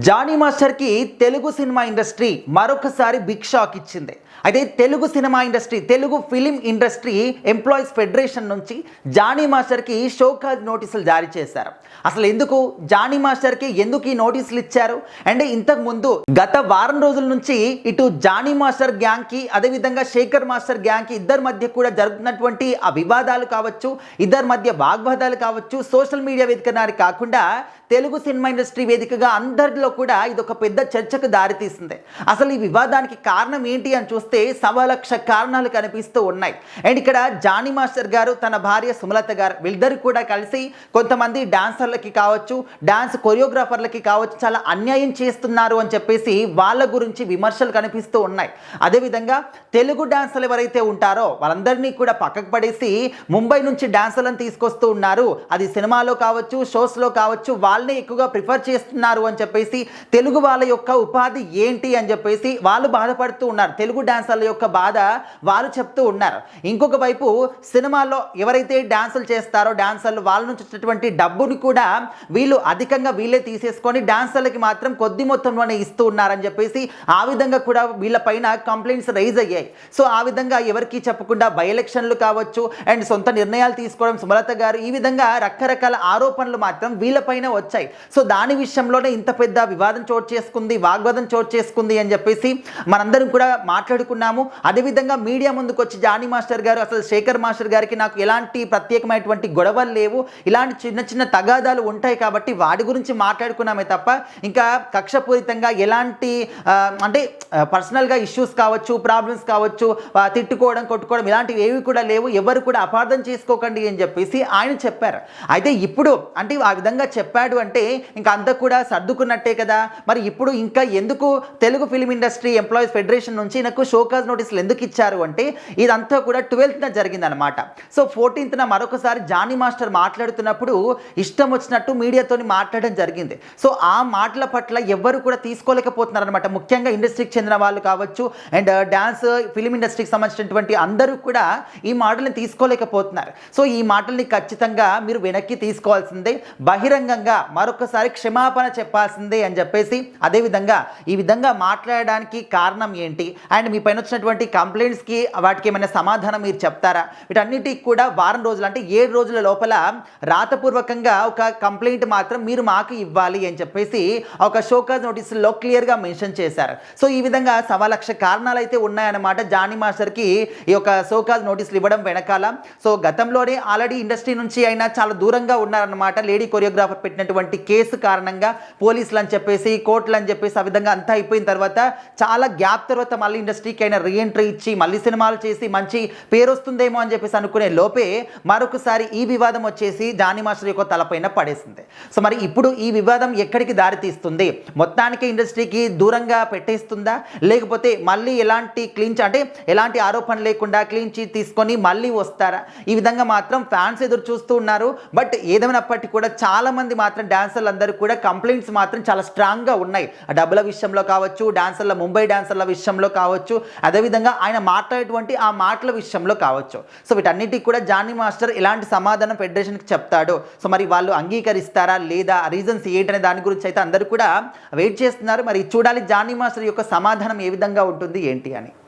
Johnny మాస్టర్కి Telugu cinema industry మరొకసారి big shock ఇచ్చింది. అయితే Telugu cinema industry, Telugu film industry employees federation నుంచి జానీ మాస్టర్కి షోకాజ్ నోటీసులు జారీ చేశారు. అసలు ఎందుకు జానీ మాస్టర్కి ఎందుకు ఈ నోటీసులు ఇచ్చారు అంటే, ఇంతకుముందు గత వారం రోజుల నుంచి ఇటు జానీ మాస్టర్ గ్యాంగ్కి, అదేవిధంగా శేఖర్ మాస్టర్ గ్యాంగ్కి ఇద్దరి మధ్య కూడా జరుగుతున్నటువంటి ఆ వివాదాలు కావచ్చు, ఇద్దరి మధ్య వాగ్వాదాలు కావచ్చు, సోషల్ మీడియా వేదికనే కాకుండా తెలుగు సినిమా ఇండస్ట్రీ వేదికగా అందరిలో కూడా ఇది ఒక పెద్ద చర్చకు దారితీసింది. అసలు ఈ వివాదానికి కారణం ఏంటి అని చూస్తే 1,00,000 కారణాలు కనిపిస్తూ ఉన్నాయి. అండ్ ఇక్కడ జానీ మాస్టర్ గారు, తన భార్య సుమలత గారు, వీళ్ళిద్దరు కూడా కలిసి కొంతమంది డాన్సర్లకి కావచ్చు, డాన్స్ కొరియోగ్రాఫర్లకి కావచ్చు చాలా అన్యాయం చేస్తున్నారు అని చెప్పేసి వాళ్ళ గురించి విమర్శలు కనిపిస్తూ ఉన్నాయి. అదేవిధంగా తెలుగు డాన్సర్లు ఎవరైతే ఉంటారో వాళ్ళందరినీ కూడా పక్కకు పడేసి ముంబై నుంచి డాన్సర్లను తీసుకొస్తూ ఉన్నారు. అది సినిమాలో కావచ్చు, షోస్లో కావచ్చు, వాళ్ళని ఎక్కువగా ప్రిఫర్ చేస్తున్నారు అని చెప్పేసి, తెలుగు వాళ్ళ యొక్క ఉపాధి ఏంటి అని చెప్పేసి వాళ్ళు బాధపడుతూ ఉన్నారు. తెలుగు డాన్సర్ల యొక్క బాధ వాళ్ళు చెప్తూ ఉన్నారు. ఇంకొక వైపు సినిమాల్లో ఎవరైతే డాన్సులు చేస్తారో డాన్సర్లు, వాళ్ళ నుంచి వచ్చినటువంటి డబ్బుని కూడా వీళ్ళు అధికంగా వీళ్ళే తీసేసుకొని డాన్సర్లకి మాత్రం కొద్ది మొత్తంలోనే ఇస్తూ ఉన్నారని చెప్పేసి ఆ విధంగా కూడా వీళ్ళపైన కంప్లైంట్స్ రైజ్ అయ్యాయి. సో ఆ విధంగా ఎవరికి చెప్పకుండా బై ఎలక్షన్లు కావచ్చు అండ్ సొంత నిర్ణయాలు తీసుకోవడం సుమలత గారు, ఈ విధంగా రకరకాల ఆరోపణలు మాత్రం వీళ్ళపైన వచ్చాయి. సో దాని విషయంలోనే ఇంత పెద్ద వివాదం చోటు చేసుకుంది, వాగ్వాదం చోటు చేసుకుంది అని చెప్పేసి మనందరం కూడా మాట్లాడుకున్నాము. అదేవిధంగా మీడియా ముందుకు వచ్చి జానీ మాస్టర్ గారు, అసలు శేఖర్ మాస్టర్ గారికి నాకు ఎలాంటి ప్రత్యేకమైనటువంటి గొడవలు లేవు, ఇలాంటి చిన్న చిన్న తగాదాలు ఉంటాయి కాబట్టి వాటి గురించి మాట్లాడుకున్నామే తప్ప ఇంకా కక్షపూరితంగా ఎలాంటి అంటే పర్సనల్గా ఇష్యూస్ కావచ్చు, ప్రాబ్లమ్స్ కావచ్చు, తిట్టుకోవడం, కొట్టుకోవడం ఇలాంటివి ఏవి కూడా లేవు, ఎవరు కూడా అపార్థం చేసుకోకండి అని చెప్పేసి ఆయన చెప్పారు. అయితే ఇప్పుడు అంటే ఆ విధంగా చెప్పాడు అంటే ఇంకా అంతా కూడా సర్దుకున్నట్టే కదా. మరి ఇప్పుడు ఇంకా ఎందుకు Telugu film industry employees federation నుంచి నాకు షోకాజ్ నోటీసులు ఎందుకు ఇచ్చారు అంటే, ఇదంతా కూడా 12th జరిగిందనమాట. సో 14th మరొకసారి జానీ మాస్టర్ మాట్లాడుతున్నప్పుడు ఇష్టం వచ్చినట్టు మీడియాతో మాట్లాడడం జరిగింది. సో ఆ మాటల పట్ల ఎవ్వరు కూడా తీసుకోలేకపోతున్నారు అనమాట. ముఖ్యంగా ఇండస్ట్రీకి చెందిన వాళ్ళు కావచ్చు అండ్ డాన్స్ ఫిలిం ఇండస్ట్రీకి సంబంధించినటువంటి అందరూ కూడా ఈ మాటల్ని తీసుకోలేకపోతున్నారు. సో ఈ మాటల్ని ఖచ్చితంగా మీరు వెనక్కి తీసుకోవాల్సిందే, బహిరంగంగా మరొకసారి క్షమాపణ చెప్పాల్సిందే అని చెప్పేసి, అదేవిధంగా ఈ విధంగా మాట్లాడడానికి కారణం ఏంటి అండ్ మీ పైన వచ్చినటువంటి కంప్లైంట్స్కి వాటికి ఏమైనా సమాధానం మీరు చెప్తారా, వీటన్నిటికి కూడా వారం రోజులు అంటే 7 రోజుల లోపల రాతపూర్వకంగా ఒక కంప్లైంట్ మాత్రం మీరు మాకు ఇవ్వాలి అని చెప్పేసి ఒక షోకాజ్ నోటీసుల్లో క్లియర్గా మెన్షన్ చేశారు. సో ఈ విధంగా 1,00,000 కారణాలు అయితే ఉన్నాయన్నమాట జానీ మాస్టర్కి ఈ యొక్క షోకాజ్ నోటీసులు ఇవ్వడం వెనకాల. సో గతంలోనే ఆల్రెడీ ఇండస్ట్రీ నుంచి అయినా చాలా దూరంగా ఉన్నారన్నమాట. లేడీ కొరియోగ్రాఫర్ పెట్టినటువంటి కేసు కారణంగా పోలీసులు అని చెప్పేసి, కోర్టులు అని చెప్పేసి ఆ విధంగా అంతా అయిపోయిన తర్వాత చాలా గ్యాప్ తర్వాత మళ్ళీ ఇండస్ట్రీకి అయినా రీఎంట్రీ ఇచ్చి మళ్ళీ సినిమాలు చేసి మంచి పేరు వస్తుందేమో అని చెప్పేసి అనుకునే లోపే మరొకసారి ఈ వివాదం వచ్చేసి జానీ మాస్టర్ యొక్క తలపైన పడేసింది. సో మరి ఇప్పుడు ఈ వివాదం ఎక్కడికి దారి తీస్తుంది? మొత్తానికి ఇండస్ట్రీకి దూరంగా పెట్టేస్తుందా, లేకపోతే మళ్ళీ ఎలాంటి అంటే ఎలాంటి ఆరోపణ లేకుండా క్లీన్ చీట్ తీసుకొని మళ్ళీ వస్తారా? ఈ విధంగా మాత్రం ఫ్యాన్స్ ఎదురు చూస్తూ ఉన్నారు. బట్ ఏదేమైనప్పటికీ కూడా చాలా మంది మాత్రం డాన్సర్లు అందరూ కూడా కంప్లైంట్స్ మాత్రం చాలా స్ట్రాంగ్గా ఉన్నాయి. డబ్బుల విషయంలో కావచ్చు, డాన్సర్ల ముంబై డాన్సర్ల విషయంలో కావచ్చు, అదేవిధంగా ఆయన మాట్లాడేటువంటి ఆ మాటల విషయంలో కావచ్చు. సో వీటన్నిటికి కూడా జానీ మాస్టర్ ఎలాంటి సమాధానం ఫెడరేషన్కి చెప్తాడు, సో మరి వాళ్ళు అంగీకరిస్తారా లేదా, రీజన్స్ ఏంటనే దాని గురించి అయితే అందరూ కూడా వెయిట్ చేస్తున్నారు. మరి చూడాలి జానీ మాస్టర్ యొక్క సమాధానం ఏ విధంగా ఉంటుంది ఏంటి అని.